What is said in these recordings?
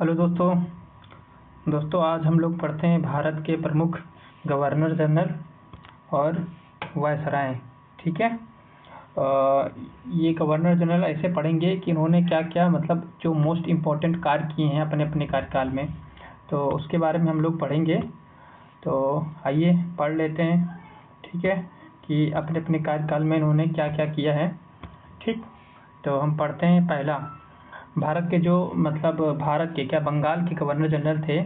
Hello दोस्तों आज हम लोग पढ़ते हैं भारत के प्रमुख गवर्नर जनरल और वायसराय। ठीक है। ये गवर्नर जनरल ऐसे पढ़ेंगे कि इन्होंने क्या क्या मतलब जो मोस्ट इम्पोर्टेंट कार्य किए हैं अपने अपने कार्यकाल में, तो उसके बारे में हम लोग पढ़ेंगे। तो आइए पढ़ लेते हैं। ठीक है, कि अपने अपने कार्यकाल में इन्होंने क्या क्या किया है। ठीक, तो हम पढ़ते हैं। पहला, भारत के जो मतलब भारत के क्या बंगाल के गवर्नर जनरल थे।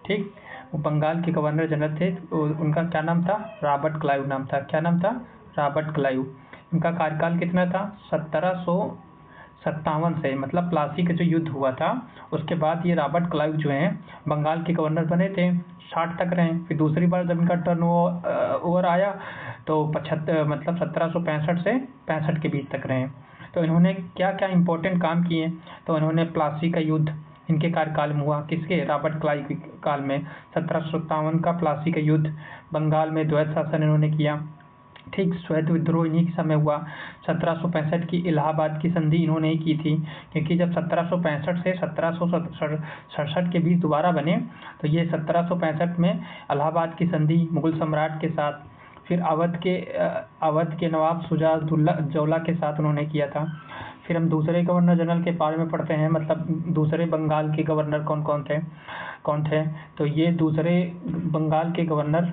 ठीक, वो बंगाल के गवर्नर जनरल थे, उनका क्या नाम था? रॉबर्ट क्लाइव नाम था। क्या नाम था? Robert Clive. इनका कार्यकाल कितना था? 1757 से, मतलब प्लासी का जो युद्ध हुआ था उसके बाद ये रॉबर्ट क्लाइव जो हैं बंगाल के गवर्नर बने थे। 60 तक रहे। फिर दूसरी बार जब इनका टर्न ओवर आया तो 75 मतलब 1765 से 65 के बीच तक रहे। तो इन्होंने क्या क्या इम्पोर्टेंट काम किए? तो इन्होंने प्लासी का युद्ध इनके कार्यकाल में हुआ। किसके? रॉबर्ट क्लाइव के काल में 1757 का प्लासी का युद्ध। बंगाल में द्वैत शासन इन्होंने किया। ठीक, श्वेत विद्रोह इन्हीं के समय हुआ। 1765 की इलाहाबाद की संधि इन्होंने ही की थी, क्योंकि जब 1765 से 1767 के बीच दोबारा बने तो ये 1765 में इलाहाबाद की संधि मुगल सम्राट के साथ, फिर अवध के नवाब शुजा-उद-दौला के साथ उन्होंने किया था। फिर हम दूसरे गवर्नर जनरल के बारे में पढ़ते हैं, मतलब दूसरे बंगाल के गवर्नर कौन थे। तो ये दूसरे बंगाल के गवर्नर,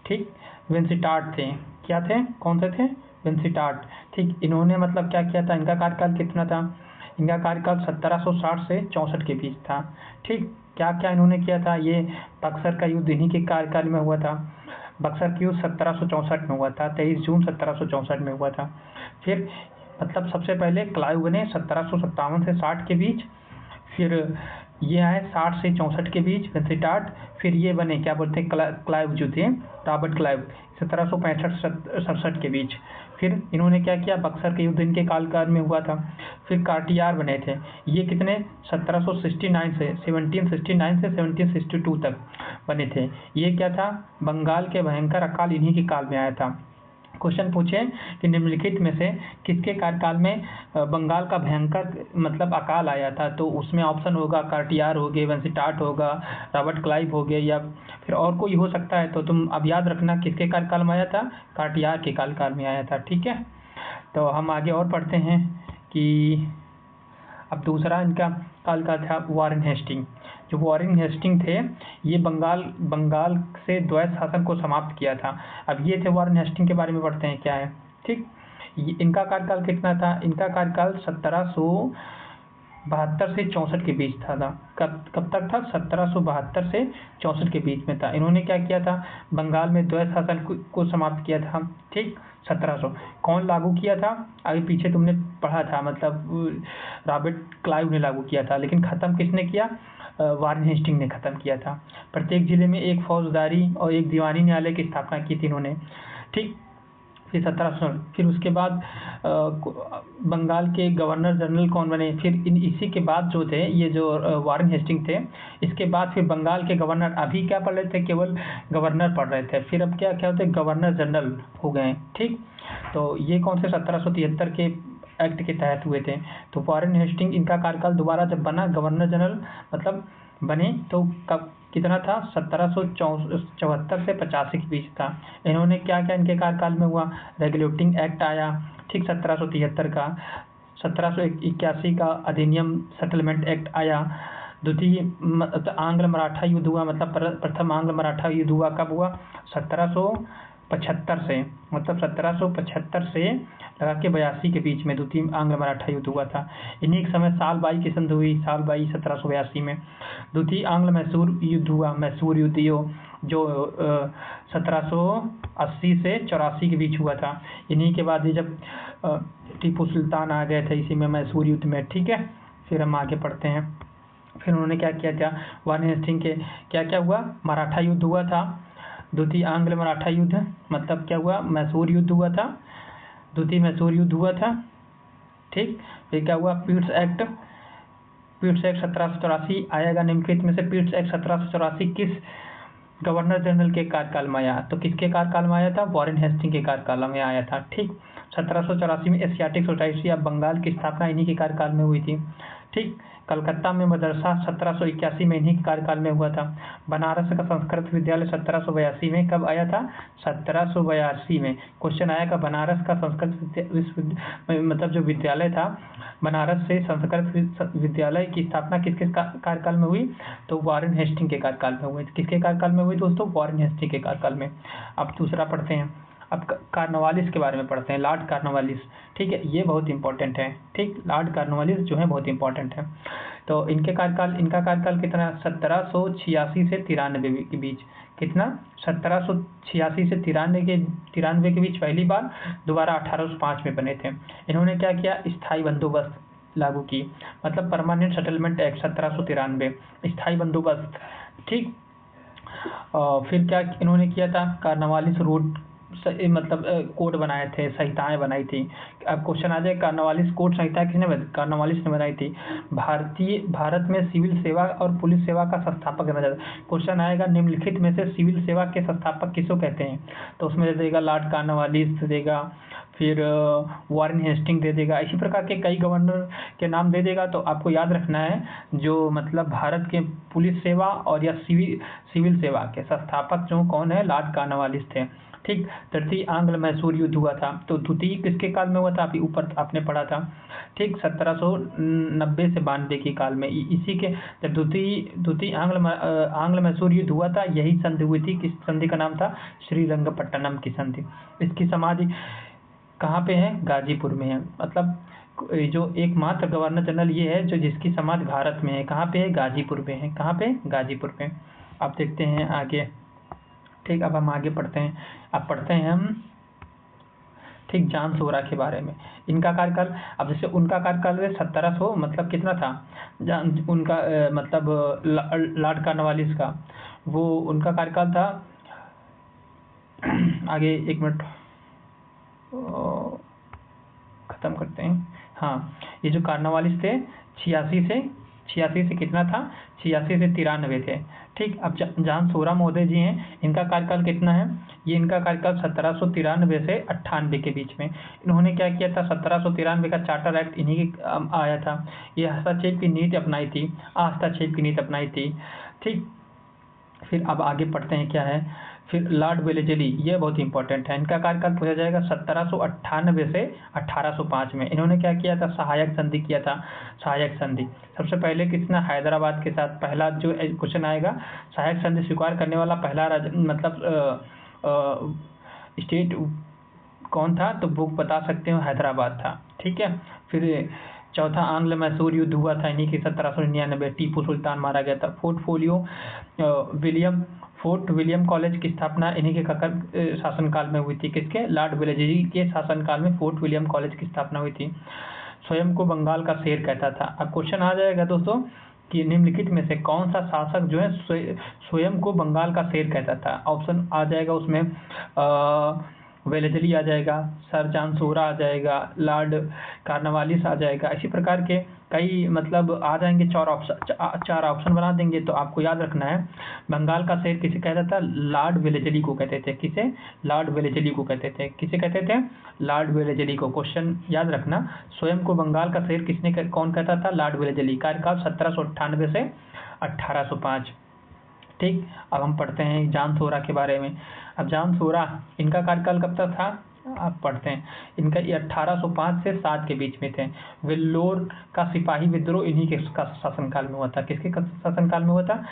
ठीक, विंसीटार्ट थे। क्या थे? कौन से थे? विंसीटार्ट। ठीक, इन्होंने मतलब क्या किया था? इनका कार्यकाल कितना था? इनका कार्यकाल 1760 से 64 के बीच था। ठीक, क्या क्या इन्होंने किया था? ये बक्सर का युद्ध इन्हीं के कार्यकाल में हुआ था। बक्सर का युद्ध 1764 में हुआ था, 23 जून 1764 में हुआ था। फिर मतलब सबसे पहले क्लाइव बने 1757 से 60 के बीच, फिर ये आए 60 से 64 के बीच विंसीटार्ट, फिर ये बने क्या बोलते हैं क्लाइव जो थे, रॉबर्ट क्लाइव 1765-67 के बीच। फिर इन्होंने क्या किया? बक्सर के युद्ध इनके काल में हुआ था। फिर कार्टियार बने थे, ये कितने? 1769 से 1762 तक बने थे। ये क्या था? बंगाल के भयंकर अकाल इन्हीं के काल में आया था। क्वेश्चन पूछे कि निम्नलिखित में से किसके कार्यकाल में बंगाल का भयंकर मतलब अकाल आया था, तो उसमें ऑप्शन होगा कार्टियार हो गए, विंसीटार्ट होगा, रॉबर्ट क्लाइव हो गए, या फिर और कोई हो सकता है। तो तुम अब याद रखना किसके कार्यकाल में आया था? कार्टियार के कार्यकाल में आया था। ठीक है, तो हम आगे और पढ़ते हैं कि अब दूसरा इनका काल का था वॉरेन हेस्टिंग। जो वॉरेन हेस्टिंग थे, ये बंगाल से द्वैत शासन को समाप्त किया था। अब ये थे वॉरेन हेस्टिंग के बारे में पढ़ते हैं क्या है। ठीक, इनका कार्यकाल कितना था? इनका कार्यकाल 1772 से 64 के बीच था। कब तक था? 1772 से 64 के बीच में था। इन्होंने क्या किया था? बंगाल में द्वैत शासन को समाप्त किया था। ठीक, 1700 कौन लागू किया था? अभी पीछे तुमने पढ़ा था, मतलब रॉबर्ट क्लाइव ने लागू किया था, लेकिन ख़त्म किसने किया? वॉरेन हेस्टिंग ने ख़त्म किया था। प्रत्येक जिले में एक फौजदारी और एक दीवानी न्यायालय की स्थापना की थी इन्होंने। ठीक, फिर 1700, फिर उसके बाद बंगाल के गवर्नर जनरल कौन बने? फिर इसी के बाद जो थे, ये जो वॉरेन हेस्टिंग थे, इसके बाद फिर बंगाल के गवर्नर, अभी क्या पढ़ रहे थे? केवल गवर्नर पढ़ रहे थे। फिर अब क्या क्या होते? गवर्नर जनरल हो गए। ठीक, तो ये कौन से 1773 के एक्ट के तहत हुए थे। तो वॉरेन हेस्टिंग इनका कार्यकाल दोबारा जब बना गवर्नर जनरल मतलब बने, तो कब कितना था? 1774 से 85 के बीच था। इन्होंने क्या क्या इनके कार्यकाल में हुआ? रेगुलेटिंग एक्ट आया, ठीक, 1773 का। 1781 का अधिनियम सेटलमेंट एक्ट आया। द्वितीय आंग्ल मराठा युद्ध हुआ, मतलब प्रथम आंग्ल मराठा युद्ध हुआ। कब हुआ? 1775 से, मतलब 1775 से लगा के 82 के बीच में द्वितीय आंग्ल मराठा युद्ध हुआ था। इन्हीं के समय साल बाई की संधि हुई, साल बाई 1782 में। द्वितीय आंग्ल मैसूर युद्ध हुआ, मैसूर युद्ध जो 1780 से 84 के बीच हुआ था। इन्हीं के बाद ही जब टीपू सुल्तान आ गए थे इसी में मैसूर युद्ध में। ठीक है, फिर हम आगे पढ़ते हैं। फिर उन्होंने क्या किया था? वॉरेन हेस्टिंग के क्या क्या हुआ? मराठा युद्ध हुआ था, द्वितीय आंग्ल मराठा युद्ध, मतलब क्या हुआ? मैसूर युद्ध हुआ था, द्वितीय मैसूर युद्ध हुआ था। ठीक, फिर क्या हुआ? पीट्स एक्ट 1784 आएगा। निम्नलिखित में से पीट्स एक्ट 1784 किस गवर्नर जनरल के कार्यकाल में आया? तो किसके कार्यकाल में आया था? वॉरेन हेस्टिंग के कार्यकाल में आया था। ठीक, 1784 में एशियाटिक सोसाइटी ऑफ बंगाल की स्थापना इन्हीं के कार्यकाल में हुई थी। ठीक। कलकत्ता में मदरसा 1781 में इन्हीं के कार्यकाल में हुआ था। बनारस का संस्कृत विद्यालय 1782 में कब आया था? 1782 में। क्वेश्चन आया का बनारस का संस्कृत विश्वविद्यालय मतलब जो विद्यालय था बनारस से संस्कृत विद्यालय की स्थापना किसके कार्यकाल में हुई? तो वॉरेन हेस्टिंग के कार्यकाल में हुई। किसके कार्यकाल में हुई दोस्तों? वॉरेन हेस्टिंग के कार्यकाल में। अब दूसरा पढ़ते हैं। अब कार्नवालिस के बारे में पढ़ते हैं, लॉर्ड कार्नवालिस। ठीक है, ये बहुत इंपॉर्टेंट है। ठीक, लॉर्ड कार्नवालिस जो है बहुत इंपॉर्टेंट है। तो इनका कार्यकाल कितना? 1786 से 93 के बीच। कितना? 1786 से 93 के बीच पहली बार, दोबारा 1805 में बने थे। इन्होंने क्या किया? स्थायी बंदोबस्त लागू की, मतलब परमानेंट सेटलमेंट एक्ट 1793, स्थायी बंदोबस्त। ठीक। फिर क्या इन्होंने किया था? कार्नवालिस रूट मतलब कोड बनाए थे, संहिताएं बनाई थी। अब क्वेश्चन आ जाए कार्नवालिस कोड संहिता किसने कार्नवालिस ने बनाई थी? भारत में सिविल सेवा और पुलिस सेवा का संस्थापक माना जाता है। क्वेश्चन आएगा निम्नलिखित में से सिविल सेवा के संस्थापक किसको कहते हैं? तो उसमें दे देगा लॉर्ड कार्नवालिस देगा, फिर वॉरेन हेस्टिंग दे देगा। इसी प्रकार के कई गवर्नर के नाम दे देगा। तो आपको याद रखना है जो मतलब भारत के पुलिस सेवा और या सिविल सेवा के संस्थापक जो कौन है? लॉर्ड कार्नवालिस थे। ठीक। तृतीय आंग्ल मैसूर युद्ध हुआ था। तो द्वितीय किसके काल में हुआ था? अभी ऊपर आपने पढ़ा था। ठीक, 1790 से 92 के काल में। इसी के जब द्वितीय आंग्ल मैसूर युद्ध हुआ था, यही संधि हुई थी। किस संधि का नाम था? श्रीरंगपट्टनम की संधि। इसकी समाधि कहाँ पे है? गाजीपुर में है। मतलब जो एकमात्र गवर्नर जनरल ये है जो जिसकी समाधि भारत में है। कहाँ पे है? गाजीपुर में है। कहाँ पे? गाजीपुर में। आप देखते हैं आगे। ठीक, अब हम आगे पढ़ते हैं। अब पढ़ते हैं हम ठीक जान सोरा के बारे में। इनका कार्यकाल, अब जैसे उनका कार्यकाल 1700 मतलब कितना था? उनका मतलब लॉर्ड कार्नवालिस का वो उनका कार्यकाल था आगे एक मिनट खत्म करते हैं। हाँ, ये जो कार्नवालिस थे 86 से कितना था? 86 से 93 थे। ठीक। अब जान सोरा महोदय जी हैं, इनका कार्यकाल कितना है? ये इनका कार्यकाल 1793 से 98 के बीच में। इन्होंने क्या किया था? 1793 का चार्टर एक्ट इन्हीं की आया था। ये हस्तक्षेप की नीति अपनाई थी, हस्तक्षेप की नीति अपनाई थी। ठीक। फिर अब आगे पढ़ते हैं क्या है। फिर लॉर्ड वेलेजली, ये बहुत इंपॉर्टेंट है। इनका कार्यकाल पूछा जाएगा 1798 से 1805 में। इन्होंने क्या किया था? सहायक संधि किया था। सहायक संधि सबसे पहले किसने? हैदराबाद के साथ। पहला जो क्वेश्चन आएगा, सहायक संधि स्वीकार करने वाला पहला मतलब स्टेट कौन था? तो बुक बता सकते हो, हैदराबाद था। ठीक है। फिर चौथा आंग्ल मैसूर युद्ध हुआ था इन्हीं की 1799। टीपू सुल्तान मारा गया था। फोर्ट विलियम कॉलेज की स्थापना इन्हीं के शासनकाल में हुई थी। किसके? लॉर्ड वेलेजली के शासनकाल में फोर्ट विलियम कॉलेज की स्थापना हुई थी। स्वयं को बंगाल का शेर कहता था। अब क्वेश्चन आ जाएगा दोस्तों कि निम्नलिखित में से कौन सा शासक जो है स्वयं को बंगाल का शेर कहता था? ऑप्शन आ जाएगा उसमें वेलेजली आ जाएगा, सर जॉन सोरा आ जाएगा, लॉर्ड कार्नवालिस आ जाएगा। इसी प्रकार के कई मतलब आ जाएंगे। चार ऑप्शन बना देंगे। तो आपको याद रखना है बंगाल का शेर किसे कहता था? लॉर्ड वेलेजली को कहते थे। किसे? लॉर्ड वेलेजली को कहते थे। किसे कहते थे? लॉर्ड वेलेजली को। क्वेश्चन याद रखना, स्वयं को बंगाल का शेर किसने कौन कहता था? Lord Wellesley. कार्यकाल 1798 से 1805। ठीक। अब हम पढ़ते हैं जॉन सोरा के बारे में। अब जॉन सोरा, इनका कार्यकाल कब तक था? आप पढ़ते हैं। इनका ये 1805 से 7 के बीच में थे। वेल्लोर का सिपाही विद्रोह इन्हीं के शासनकाल में हुआ था। किसके शासनकाल में हुआ था?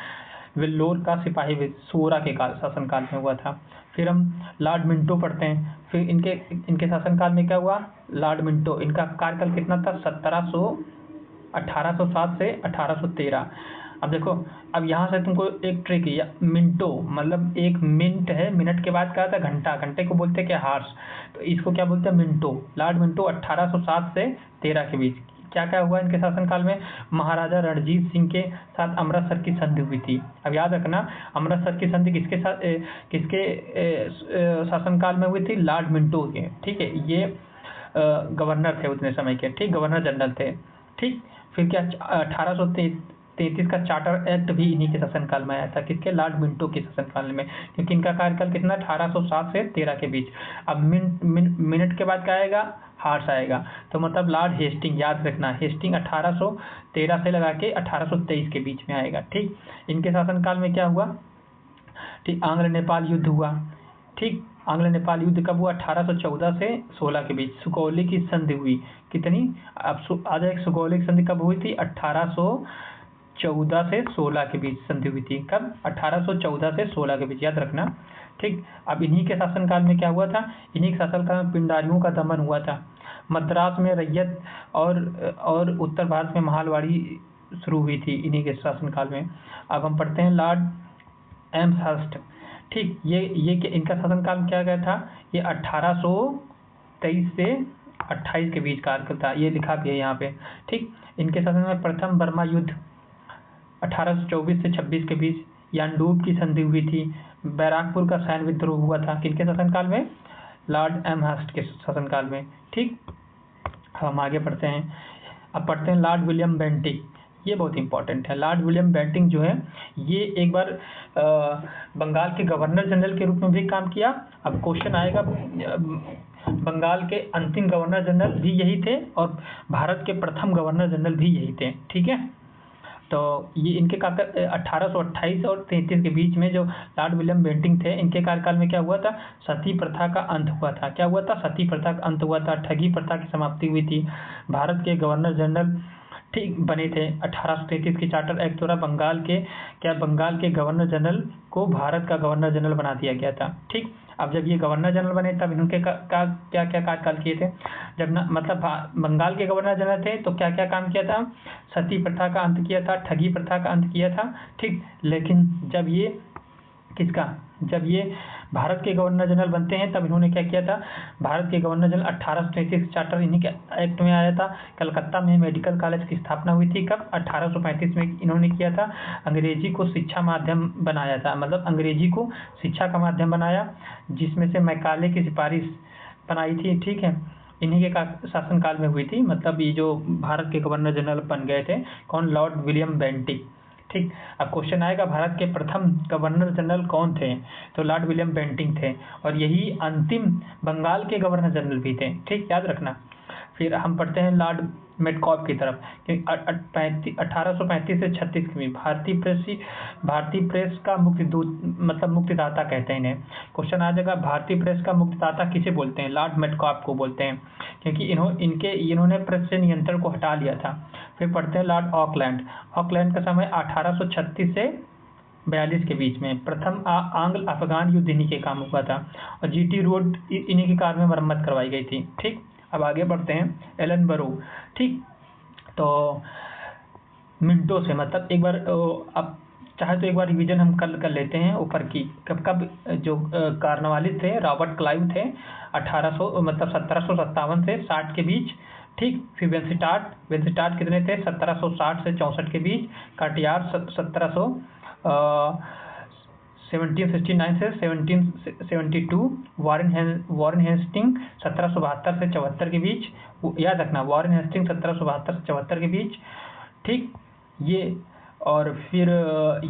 वेल्लोर का सिपाही सोरा के शासनकाल में हुआ था। फिर हम लॉर्ड मिंटो पढ़ते हैं। फिर इनके शासनकाल में क्या हुआ? लॉर्ड मिंटो, इनका कार्यकाल कितना था? 1807 से 1813। अब देखो, अब यहाँ से तुमको एक ट्रिक है। मिनटो मतलब एक मिनट है, मिनट के बाद क्या आता है? घंटा। घंटे को बोलते हैं क्या? हार्स। तो इसको क्या बोलते हैं? मिनटो। लॉर्ड मिंटो 1807 से 13 के बीच। क्या क्या हुआ इनके शासनकाल में? महाराजा रणजीत सिंह के साथ अमृतसर की संधि हुई थी। अब याद रखना, अमृतसर की संधि किसके शासनकाल में हुई थी? लॉर्ड मिंटो के। ठीक है, ये गवर्नर थे उतने समय के। ठीक, गवर्नर जनरल थे। ठीक। फिर क्या 1813 1833 का चार्टर एक्ट भी इन्हीं के शासनकाल में आया था। किसके? लॉर्ड मिंटो के शासनकाल में, क्योंकि इनका कार्यकाल कितना? 1807 से 13 के बीच। अब मिनट के बाद क्या आएगा? हार्स आएगा। तो मतलब लॉर्ड हेस्टिंग, याद रखना, हेस्टिंग 1813 से लगा के 1823 के बीच में आएगा। ठीक, इनके शासनकाल में क्या हुआ? ठीक, आंग्ल नेपाल युद्ध हुआ। ठीक, आंग्ल नेपाल युद्ध कब हुआ? 1814 से 16 के बीच। सुगौली की संधि हुई। कितनी? अब आ जाए, सुगौली की संधि कब हुई थी? 1814 से 16 के बीच संधि हुई थी। कब? 1814 से 16 के बीच, याद रखना। ठीक, अब इन्हीं के शासनकाल में क्या हुआ था? इन्हीं के शासनकाल में पिंडारियों का दमन हुआ था। मद्रास में रैयत और उत्तर भारत में महालवाड़ी शुरू हुई थी इन्हीं के शासनकाल में। अब हम पढ़ते हैं लॉर्ड एम्सहर्स्ट। ठीक, ये इनका शासनकाल क्या गया था? ये 1823 से 28 के बीच कार्यकाल था, ये लिखा भी है यहाँ पे। ठीक, इनके शासन में प्रथम बर्मा युद्ध 1824 से 26 के बीच। यानडूब की संधि हुई थी। बैराकपुर का सैन्य विद्रोह हुआ था। किनके शासनकाल में? लॉर्ड एम्सहर्स्ट के शासनकाल में। ठीक, हम आगे पढ़ते हैं। अब पढ़ते हैं लॉर्ड विलियम बेंटिक। ये बहुत इंपॉर्टेंट है। लॉर्ड विलियम बेंटिक जो है, ये एक बार बंगाल के गवर्नर जनरल के रूप में भी काम किया। अब क्वेश्चन आएगा, बंगाल के अंतिम गवर्नर जनरल भी यही थे और भारत के प्रथम गवर्नर जनरल भी यही थे। ठीक है, तो ये इनके 1828 और 33 के बीच में जो लॉर्ड विलियम बेंटिक थे, इनके कार्यकाल में क्या हुआ था? सती प्रथा का अंत हुआ था। क्या हुआ था? सती प्रथा का अंत हुआ था। ठगी प्रथा की समाप्ति हुई थी। भारत के गवर्नर जनरल ठीक बने थे। 1833 की चार्टर एक्ट द्वारा बंगाल के गवर्नर जनरल को भारत का गवर्नर जनरल बना दिया गया था। ठीक, अब जब ये गवर्नर जनरल बने तब इनके क्या क्या कार्यकाल किए थे? जब मतलब बंगाल के गवर्नर जनरल थे तो क्या क्या काम किया था? सती प्रथा का अंत किया था, ठगी प्रथा का अंत किया था। ठीक, लेकिन जब ये भारत के गवर्नर जनरल बनते हैं तब इन्होंने क्या किया था? भारत के गवर्नर जनरल 1833 चार्टर इन्हीं के एक्ट में आया था। कलकत्ता में मेडिकल कॉलेज की स्थापना हुई थी। कब? 1835 में इन्होंने किया था। अंग्रेजी को शिक्षा माध्यम बनाया था, मतलब अंग्रेजी को शिक्षा का माध्यम बनाया, जिसमें से मैकाले की सिफारिश बनाई थी। ठीक है, इन्हीं के शासनकाल में हुई थी। मतलब ये जो भारत के गवर्नर जनरल बन गए थे, कौन? Lord William Bentinck. ठीक, अब क्वेश्चन आएगा भारत के प्रथम गवर्नर जनरल कौन थे? तो लॉर्ड विलियम बेंटिक थे और यही अंतिम बंगाल के गवर्नर जनरल भी थे। ठीक, याद रखना। फिर हम पढ़ते हैं लॉर्ड मेटकॉफ की तरफ। 1835 से 36 के बीच भारतीय प्रेस का मुक्तिदूत, मतलब मुक्तिदाता कहते हैं इन्हें। क्वेश्चन आ जाएगा, भारतीय प्रेस का मुक्तिदाता किसे बोलते हैं? लॉर्ड मेटकॉफ को बोलते हैं, क्योंकि इन्होंने प्रेस से नियंत्रण को हटा लिया था। फिर पढ़ते हैं लॉर्ड ऑकलैंड का समय 1836 से 42 के बीच में। प्रथम आंग्ल अफगान युद्ध इन्हीं के काम हुआ था और जीटी रोड इन्हीं के कार में मरम्मत करवाई गई थी। ठीक, अब आगे बढ़ते हैं एलन बरो। ठीक, तो मिनटों से मतलब एक बार अब चाहे तो एक बार रिवीजन हम कर लेते हैं ऊपर की। कब जो कार्नवालिस थे, रॉबर्ट क्लाइव थे, 1757 से 60 के बीच। ठीक, फिर वेंसिटाट कितने थे? 1760 से 64 के बीच। काटियार 1769 से 1772। वॉरेन हेस्टिंग 1772 से 74 के बीच। याद रखना, वॉरेन हेस्टिंग 1772 से 74 के बीच। ठीक, ये और फिर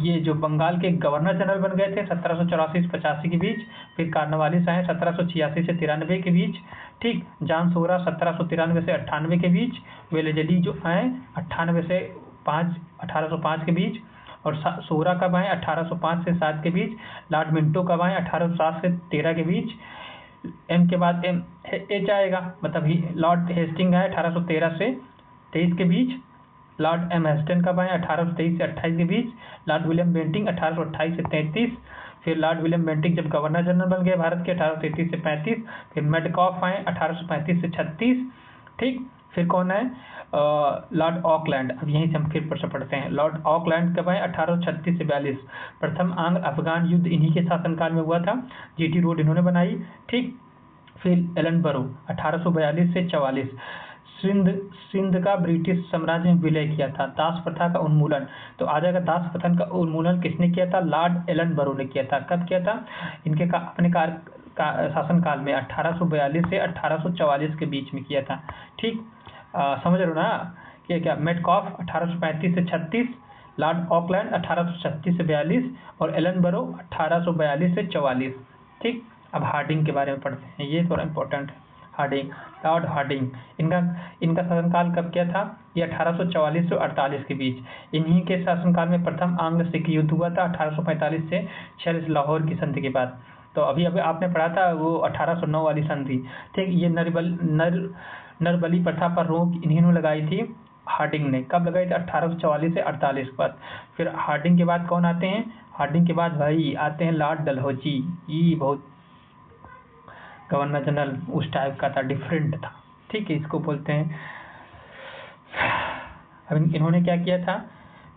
ये जो बंगाल के गवर्नर जनरल बन गए थे 1784 से 85 के बीच। फिर कार्नवालिस आए 1786 से 93 के बीच। ठीक, जॉन सोरा 1793 से 98 के बीच। वेलेजली जो आए 1805 के बीच। और सोरा कब आए? 1805 से 7 के बीच। लॉर्ड मिंटो कब आए? 1807 से 13 के बीच। एम के बाद एच आएगा, मतलब लॉर्ड हेस्टिंग आए 1813 से 23 के बीच। लॉर्ड एम्हर्स्टन कब आए? 1823 से 28 के बीच। लॉर्ड विलियम बेंटिक 1828 से 33। फिर लॉर्ड विलियम बेंटिक जब गवर्नर जनरल बन गए भारत के 1833 से 35। फिर मेटकॉफ आए 1835 से 36। ठीक, फिर कौन है? Lord Auckland. अब यहीं से हम फिर प्रश्न पढ़ते हैं। लॉर्ड ऑकलैंड कब आए? 1836 से 42। प्रथम आंग्ल अफगान युद्ध इन्हीं के शासनकाल में हुआ था। जीटी रोड इन्होंने बनाई। ठीक, फिर एलन बरो 1842 से 44। सिंध का ब्रिटिश साम्राज्य में विलय किया था। दास प्रथा का उन्मूलन, तो आ जाएगा दास प्रथा का उन्मूलन किसने किया था? लॉर्ड एलन बरो ने किया था। कब किया था? इनके अपने शासनकाल में 1842 से 1844 के बीच में किया था। ठीक, समझ रहे हो ना? क्या मेटकॉफ 1835 से 36, लॉर्ड ऑकलैंड 1836 से 42 और एलनबरो 1842 से 44। ठीक, अब हार्डिंग के बारे में पढ़ते हैं, ये थोड़ा इंपॉर्टेंट है। हार्डिंग, लॉर्ड हार्डिंग, इनका शासनकाल कब क्या था? ये 1844 से 48 के बीच। इन्हीं के शासनकाल में प्रथम आंग्ल सिख युद्ध हुआ था 1845 से 46 लाहौर की संधि के बाद। तो अभी आपने पढ़ा था वो 1809 वाली संधि। ठीक, ये नरबली प्रथा पर रोक इन्हीं लगाई थी हार्डिंग ने। कब लगाई थी? 1844 से 48 के बाद। फिर हार्डिंग के बाद कौन आते हैं? हार्डिंग के बाद भाई आते हैं लॉर्ड डलहौजी। ये बहुत गवर्नर जनरल उस टाइप का था, डिफरेंट था। ठीक है, इसको बोलते हैं। अब इन्होंने क्या किया था?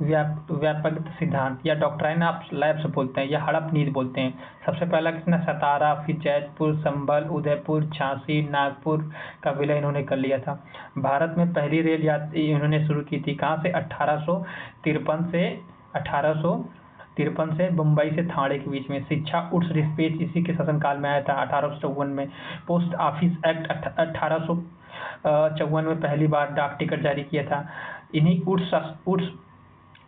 व्यापक सिद्धांत या डॉक्ट्राइन ऑफ लैब्स बोलते हैं या हड़प नीति बोलते हैं। सबसे पहला किसने? सतारा, फिर जैतपुर, संभल, उदयपुर, झांसी, नागपुर का विलय इन्होंने कर लिया था। भारत में पहली रेल यात्री इन्होंने शुरू की थी कहाँ से? 1853 से मुंबई से थाने के बीच में। शिक्षा उच्च रिस्पेच इसी के शासनकाल में आया था 1854 में। पोस्ट ऑफिस एक्ट 1854 में पहली बार डाक टिकट जारी किया था। इन्हीं उड्स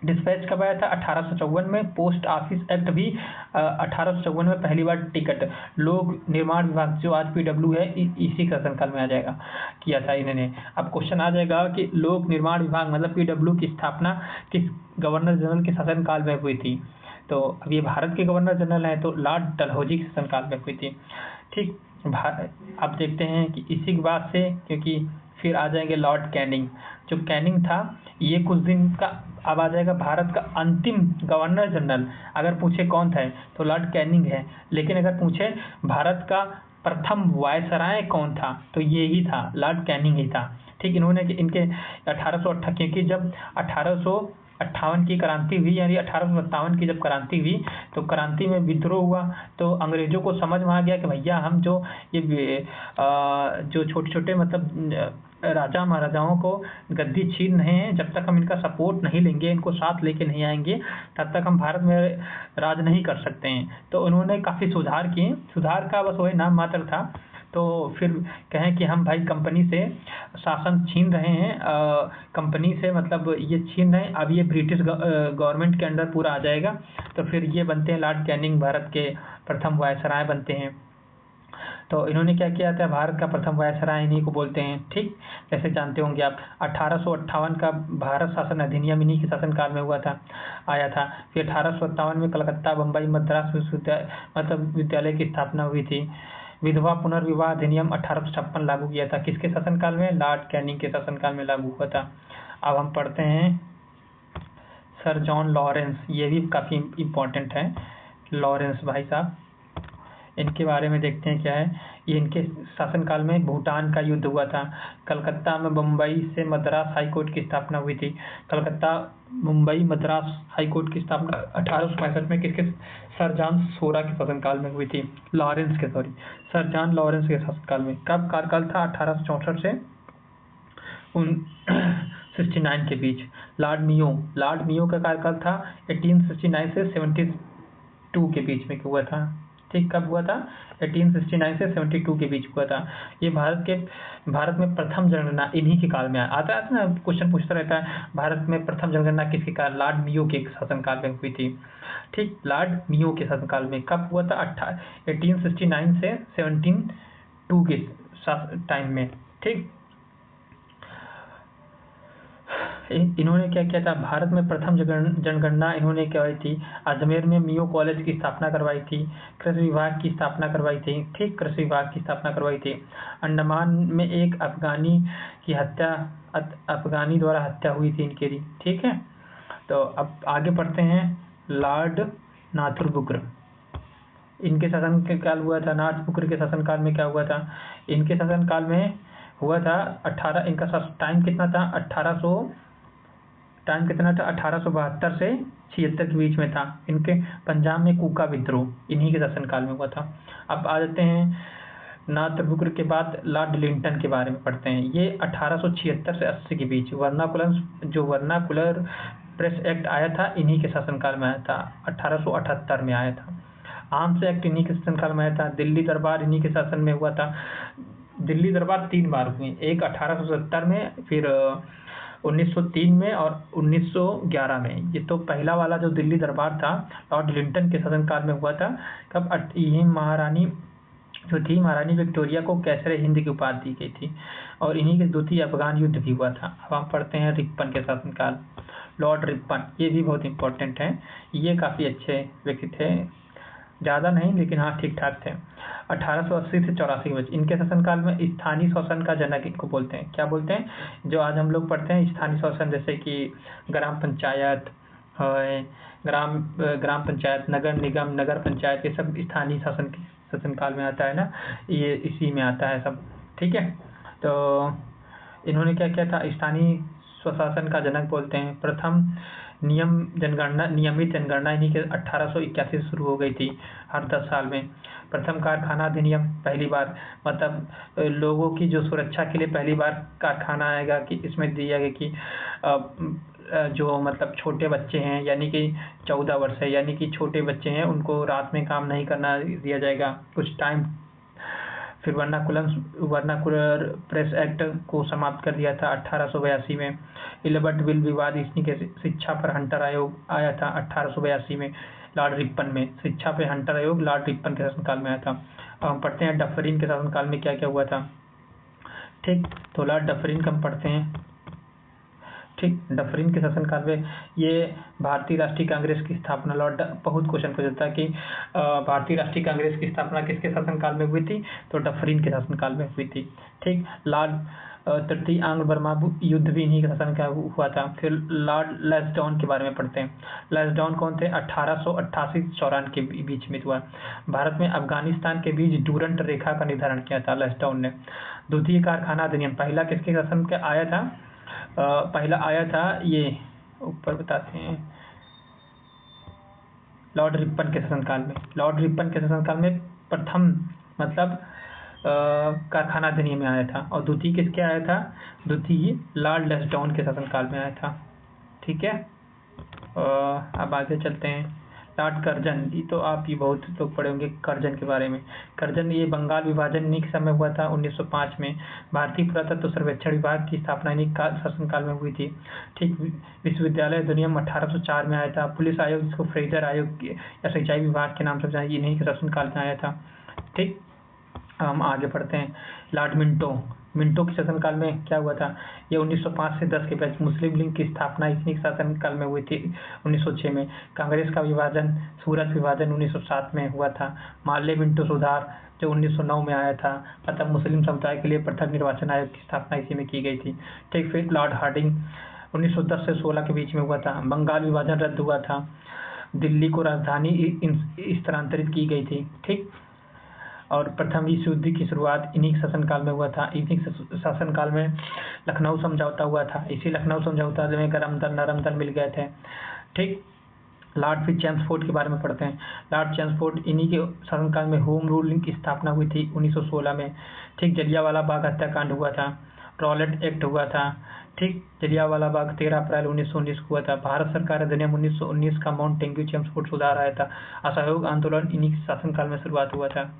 डिस्पैच कब आया था? 1854 में। पोस्ट ऑफिस एक्ट भी 1854 में पहली बार टिकट। लोक निर्माण विभाग जो आज PW है इसी का शासनकाल में आ जाएगा, किया था इन्होंने। अब क्वेश्चन आ जाएगा कि लोक निर्माण विभाग मतलब PW की स्थापना किस गवर्नर जनरल के शासनकाल में हुई थी? तो अब ये भारत के गवर्नर जनरल हैं, तो लॉर्ड डलहौजी के शासनकाल में हुई थी। ठीक, अब देखते हैं कि इसी के बाद से, क्योंकि फिर आ जाएंगे लॉर्ड कैनिंग। जो कैनिंग था ये कुछ दिन का अब आ जाएगा भारत का अंतिम गवर्नर जनरल। अगर पूछे कौन था तो लॉर्ड कैनिंग है, लेकिन अगर पूछे भारत का प्रथम वायसराय कौन था तो ये ही था, लॉर्ड कैनिंग ही था। ठीक, इन्होंने इनके 1858 क्योंकि जब 1858 की क्रांति हुई, यानी 1857 की जब क्रांति हुई तो क्रांति में विद्रोह हुआ, तो अंग्रेजों को समझ में आ गया कि भैया हम जो छोटे छोटे मतलब राजा महाराजाओं को गद्दी छीन रहे हैं, जब तक हम इनका सपोर्ट नहीं लेंगे, इनको साथ लेके नहीं आएंगे, तब तक हम भारत में राज नहीं कर सकते हैं। तो उन्होंने काफ़ी सुधार किए। सुधार का बस वही नाम मात्र था। तो फिर कहें कि हम भाई कंपनी से शासन छीन रहे हैं, कंपनी से मतलब ये छीन रहे हैं, अब ये ब्रिटिश गवर्नमेंट के अंडर पूरा आ जाएगा। तो फिर ये बनते हैं लॉर्ड कैनिंग, भारत के प्रथम वायसराय बनते हैं। तो इन्होंने क्या किया था? भारत का प्रथम वायसराय इन्हीं को बोलते हैं। ठीक, जैसे जानते होंगे आप 1858 का भारत शासन अधिनियम इन्हीं के शासनकाल में आया था। फिर 1857 में कलकत्ता, बम्बई, मद्रास विश्वविद्यालय की स्थापना हुई थी। विधवा पुनर्विवाह अधिनियम 1856 लागू किया था। किसके शासनकाल में? लॉर्ड कैनिंग के शासनकाल में लागू हुआ था। अब हम पढ़ते हैं सर जॉन लॉरेंस, ये भी काफ़ी इम्पोर्टेंट है। लॉरेंस भाई साहब, इनके बारे में देखते हैं क्या है। ये इनके शासनकाल में भूटान का युद्ध हुआ था। कलकत्ता में मुंबई से मद्रास हाई कोर्ट की स्थापना हुई थी। कलकत्ता, मुंबई, मद्रास हाई कोर्ट की स्थापना 1865 में किसके? सर जॉन सोरा के शासनकाल में हुई थी। सर जॉन लॉरेंस के शासनकाल में। कब कार्यकाल था? 1864 से 69 के बीच। लॉर्ड मियो का कार्यकाल था 1869 से 72 के बीच में हुआ था। ठीक, कब हुआ था? 1869 से 72 के बीच हुआ था। ये भारत में प्रथम जनगणना इन्हीं के काल में आता है ना, क्वेश्चन पूछता रहता है भारत में प्रथम जनगणना किसके काल? लॉर्ड मियो के शासनकाल में हुई थी। ठीक, लॉर्ड मियो के शासनकाल में कब हुआ था? 1869 से 72 के टाइम में। ठीक, इन्होंने क्या किया था? भारत में प्रथम जनगणना इन्होंने करवाई थी। अजमेर में मियो कॉलेज की स्थापना करवाई थी। कृषि विभाग की स्थापना करवाई थी। ठीक, कृषि विभाग की स्थापना करवाई थी। अंडमान में एक अफगानी द्वारा हत्या हुई थी इनकी। ठीक है, तो अब आगे पढ़ते हैं। लॉर्ड नाथुरबुकर, इनके शासनकाल हुआ था। नाथुरबुकर के शासनकाल में क्या हुआ था? इनके शासनकाल में हुआ था इनका टाइम कितना था? 1872 से 76 के बीच में था। इनके पंजाब में कूका विद्रोह इन्हीं के शासनकाल में हुआ था। अब आ जाते हैं नाथुरबुकर के बाद लॉर्ड लिंटन के बारे में पढ़ते हैं। ये 1876 से 80 के बीच वर्नाकुलर प्रेस एक्ट आया था इन्हीं के शासनकाल में आया था। 1878 में आया था। आर्म्स एक्ट इन्हीं के शासनकाल में आया था। दिल्ली दरबार इन्हीं के शासन में हुआ था। दिल्ली दरबार 3 बार हुई, एक 1870 में, फिर 1903 में और 1911 में। ये तो पहला वाला जो दिल्ली दरबार था लॉर्ड लिंटन के शासनकाल में हुआ था। कब यही महारानी जो थी महारानी विक्टोरिया को कैसरे हिंद की उपाधि दी गई थी और इन्हीं के द्वितीय अफगान युद्ध भी हुआ था। अब हम पढ़ते हैं रिपन के शासनकाल। लॉर्ड रिपन ये भी बहुत इंपॉर्टेंट है, ये काफ़ी अच्छे व्यक्ति थे, ज़्यादा नहीं लेकिन हाँ ठीक ठाक थे। 1880 से 84 में इनके शासनकाल में स्थानीय शासन का जनक इनको बोलते हैं। क्या बोलते हैं? जो आज हम लोग पढ़ते हैं स्थानीय शासन, जैसे कि ग्राम पंचायत है, ग्राम पंचायत, नगर निगम, नगर पंचायत, ये सब स्थानीय शासन के शासनकाल में आता है ना, ये इसी में आता है सब। ठीक है, तो इन्होंने क्या किया था? स्थानीय स्वशासन का जनक बोलते हैं। प्रथम नियमित जनगणना इन्हीं के 1881 से शुरू हो गई थी, हर 10 साल में। प्रथम कारखाना अधिनियम पहली बार, मतलब लोगों की जो सुरक्षा के लिए पहली बार कारखाना आएगा कि इसमें दिया गया कि जो मतलब छोटे बच्चे हैं यानी कि 14 वर्ष है, यानी कि छोटे बच्चे हैं उनको रात में काम नहीं करना दिया जाएगा कुछ टाइम। फिर वर्नाकुलर प्रेस एक्ट को समाप्त कर दिया था 1882 में। इलबर्ट बिल विवाद इसी के शिक्षा पर हंटर आयोग आया था 1882 में। लॉर्ड रिपन में शिक्षा पे हंटर आयोग लॉर्ड रिपन के शासनकाल में आया था। अब हम पढ़ते हैं डफरिन के शासनकाल में क्या क्या हुआ था। ठीक, तो लॉर्ड डफरिन का हम पढ़ते हैं। ठीक, डफरिन के शासनकाल में ये भारतीय राष्ट्रीय कांग्रेस की स्थापना बहुत क्वेश्चन पूछता है कि भारतीय राष्ट्रीय कांग्रेस की स्थापना किसके शासनकाल में हुई थी? तो डफरिन के शासनकाल में हुई थी। ठीक, लॉर्ड तृतीय आंग्ल बर्मा युद्ध भी इन्हीं के शासनकाल हुआ था। फिर लॉर्ड लैंसडाउन के बारे में पढ़ते हैं। लैंसडाउन कौन थे? 1888 से 94 के बीच में हुआ। भारत में अफगानिस्तान के बीच डूरंट रेखा का निर्धारण किया था लैंसडाउन ने। द्वितीय कारखाना अधिनियम पहला किसके शासन का आया था? पहला आया था, ये ऊपर बताते हैं, लॉर्ड रिपन के शासनकाल में। लॉर्ड रिपन के शासनकाल में प्रथम मतलब कारखाना अधिनियम में आया था। और द्वितीय किसके आया था? द्वितीय लॉर्ड लैंसडाउन के शासनकाल में आया था। ठीक है, अब आगे चलते हैं। लॉर्ड कर्जन, ये तो आप ही बहुत लोग पढ़े होंगे कर्जन के बारे में। कर्जन ये बंगाल विभाजन इन्हीं के समय हुआ था 1905 में। भारतीय पुरातत्व सर्वेक्षण विभाग की स्थापना इन्हीं का शासनकाल में हुई थी। ठीक, विश्वविद्यालय अधिनियम 1804 में आया था। पुलिस आयोग जिसको फ्रेजर आयोग या सिंचाई विभाग के नाम से जाना इन्हीं के शासनकाल में आया था। ठीक, हम आगे पढ़ते हैं। लॉर्ड मिंटो के शासनकाल में क्या हुआ था? ये 1905 से 10 के बीच मुस्लिम लीग की स्थापना इसी के शासनकाल में हुई थी 1906 में। कांग्रेस का विभाजन, सूरत विभाजन 1907 में हुआ था। मार्ले मिंटो सुधार जो 1909 में आया था, मतलब मुस्लिम समुदाय के लिए प्रथम निर्वाचन आयोग की स्थापना इसी में की गई थी। ठीक, फिर लॉर्ड हार्डिंग 1910 से 16 के बीच में हुआ था। बंगाल विभाजन रद्द हुआ था। दिल्ली को राजधानी स्थानांतरित की गई थी। ठीक, और प्रथम विश्व युद्ध की शुरुआत इन्हीं के शासनकाल में हुआ था। इन्हीं के शासनकाल में लखनऊ समझौता हुआ था। इसी लखनऊ समझौता में गरम दल नरम दल मिल गए थे। ठीक, लॉर्ड फिर चैम्सफोर्ड के बारे में पढ़ते हैं। लॉर्ड चैम्सफोर्ड इन्हीं के शासनकाल में होम रूल की स्थापना हुई थी 1916 में। ठीक, जलियांवाला बाग हत्याकांड हुआ था। रॉलेट एक्ट हुआ था। ठीक, जलियांवाला बाग 13 अप्रैल 1919 को हुआ था। भारत सरकार अधिनियम 1919 का माउंट टेंग्यू चैम्सफोर्ड सुधार आया था। असहयोग आंदोलन इन्हीं के शासनकाल में शुरुआत हुआ था।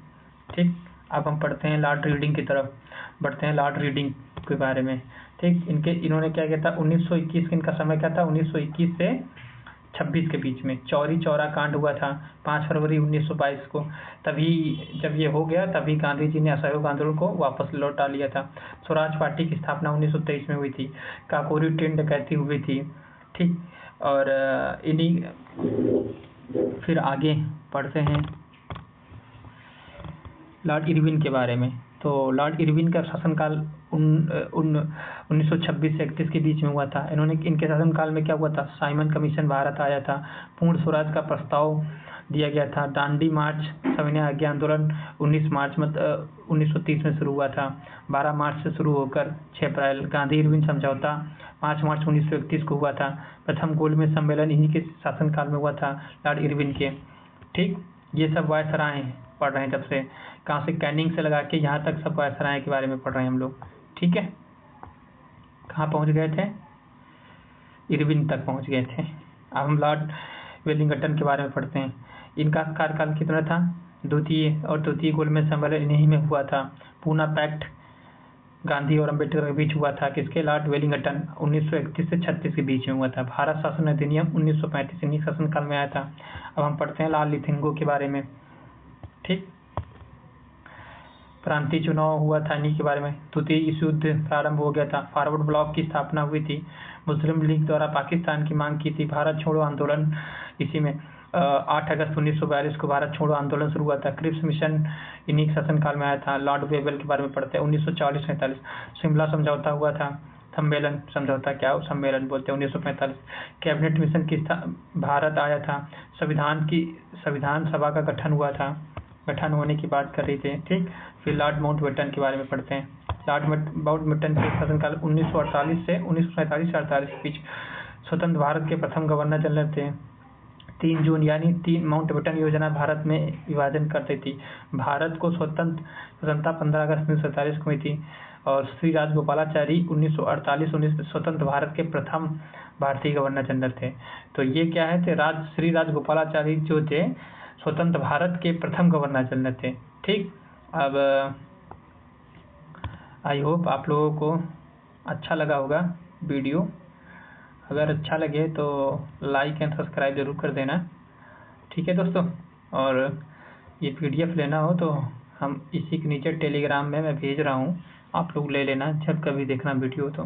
ठीक, अब हम पढ़ते हैं लॉर्ड रीडिंग की तरफ बढ़ते हैं। लॉर्ड रीडिंग के बारे में। ठीक, इन्होंने क्या किया था? 1921 इनका समय क्या था? 1921 से 26 के बीच में चौरी चौरा कांड हुआ था 5 फरवरी 1922 को। तभी जब ये हो गया तभी गांधी जी ने असहयोग आंदोलन को वापस लौटा लिया था। स्वराज पार्टी की स्थापना 1923 में हुई थी। काकोरी ट्रेन डकैती हुई थी। ठीक, और इन्हीं फिर आगे पढ़ते हैं लॉर्ड इरविन के बारे में। तो लॉर्ड इरविन का शासनकाल 1926 से 31 के बीच में हुआ था। इनके शासनकाल में क्या हुआ था? साइमन कमीशन भारत आया था। पूर्ण स्वराज का प्रस्ताव दिया गया था। दांडी मार्च, सविनय आज्ञा आंदोलन 19 मार्च 1930 में शुरू हुआ था। 12 मार्च से शुरू होकर 6 अप्रैल। गांधी इरविन समझौता 5 मार्च 1931 को हुआ था। प्रथम गोलमेज सम्मेलन इन्हीं के शासनकाल में हुआ था, लॉर्ड इरविन के। ठीक, ये सब वायसराय पढ़ रहे हैं जब से, कहाँ से, कैनिंग से लगा के यहाँ तक सब वायसराय के बारे में पढ़ रहे हैं हम लोग। ठीक है, कहाँ पहुँच गए थे? इरविन तक पहुँच गए थे। अब हम लॉर्ड वेलिंगटन के बारे में पढ़ते हैं। इनका कार्यकाल कितना था? द्वितीय गोलमेज सम्मेलन इन्हीं में हुआ था। पूना पैक्ट गांधी और अंबेडकर के बीच हुआ था। किसके? लॉर्ड वेलिंगटन 1931 से 36 के बीच में हुआ था। भारत शासन अधिनियम 1935 इन्हीं शासनकाल में आया था। अब हम पढ़ते हैं लाल लिथिंगो के बारे में। ठीक, प्रांतीय चुनाव हुआ था इन्हीं के बारे में। द्वितीय विश्व युद्ध प्रारंभ हो गया था। फॉरवर्ड ब्लॉक की स्थापना हुई थी। मुस्लिम लीग द्वारा पाकिस्तान की मांग की थी। भारत छोड़ो आंदोलन इसी में 8 अगस्त 1942 को भारत छोड़ो आंदोलन शुरू हुआ था। क्रिप्स मिशन इन्हीं शासनकाल में आया था। लॉर्ड वेबल के बारे में पढ़ते हैं। 1940-45 शिमला समझौता हुआ था। सम्मेलन, समझौता क्या हो, सम्मेलन बोलते हैं। 1945 कैबिनेट मिशन की भारत आया था। संविधान सभा का गठन हुआ था। गठन होने की बात कर रही थे। ठीक, फिर लॉर्ड माउंटबेटन के बारे में पढ़ते हैं। लॉर्ड माउंटबेटन के शासनकाल 1948 से 1947 के बीच स्वतंत्र भारत के प्रथम गवर्नर जनरल थे। 3 जून यानी माउंटबेटन योजना भारत में विभाजन करती थी। भारत को स्वतंत्रता 15 अगस्त 1947 को हुई थी। और श्री राजगोपालाचारी 1948-19 स्वतंत्र भारत के प्रथम भारतीय गवर्नर जनरल थे। तो ये क्या है थे? श्री राजगोपालाचारी जो थे स्वतंत्र भारत के प्रथम गवर्नर जनरल थे। ठीक, अब आई होप आप लोगों को अच्छा लगा होगा वीडियो। अगर अच्छा लगे तो लाइक एंड सब्सक्राइब जरूर कर देना। ठीक है दोस्तों, और ये PDF लेना हो तो हम इसी के नीचे टेलीग्राम में मैं भेज रहा हूँ, आप लोग ले लेना जब कभी देखना वीडियो तो।